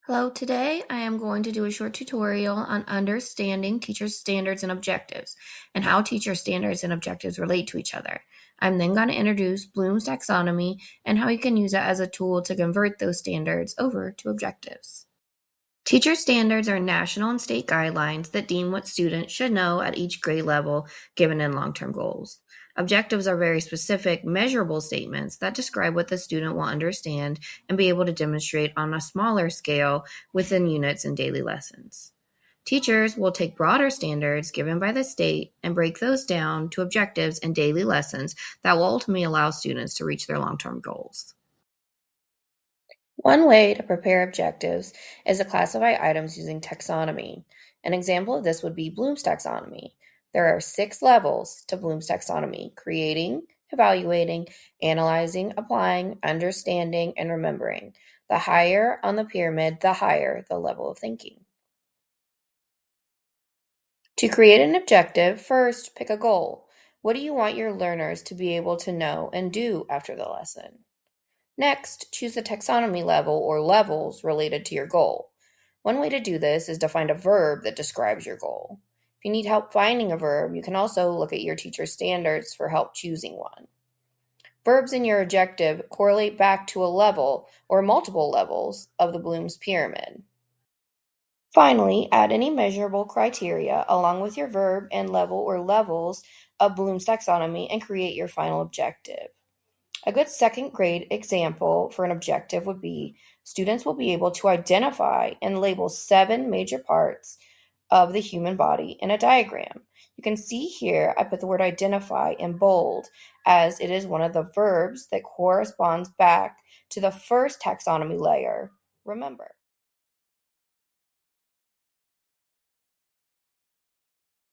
Hello, today I am going to do a short tutorial on understanding teacher standards and objectives and how teacher standards and objectives relate to each other. I'm then going to introduce Bloom's taxonomy and how you can use it as a tool to convert those standards over to objectives. Teacher standards are national and state guidelines that deem what students should know at each grade level given in long-term goals. Objectives are very specific, measurable statements that describe what the student will understand and be able to demonstrate on a smaller scale within units and daily lessons. Teachers will take broader standards given by the state and break those down to objectives and daily lessons that will ultimately allow students to reach their long-term goals. One way to prepare objectives is to classify items using taxonomy. An example of this would be Bloom's taxonomy. There are 6 levels to Bloom's taxonomy: creating, evaluating, analyzing, applying, understanding, and remembering. The higher on the pyramid, the higher the level of thinking. To create an objective, first pick a goal. What do you want your learners to be able to know and do after the lesson? Next, choose the taxonomy level or levels related to your goal. One way to do this is to find a verb that describes your goal. If you need help finding a verb, you can also look at your teacher's standards for help choosing one. Verbs in your objective correlate back to a level or multiple levels of the Bloom's pyramid. Finally, add any measurable criteria along with your verb and level or levels of Bloom's taxonomy and create your final objective. A good second grade example for an objective would be students will be able to identify and label 7 major parts of the human body in a diagram. You can see here I put the word identify in bold as it is one of the verbs that corresponds back to the first taxonomy layer, remember.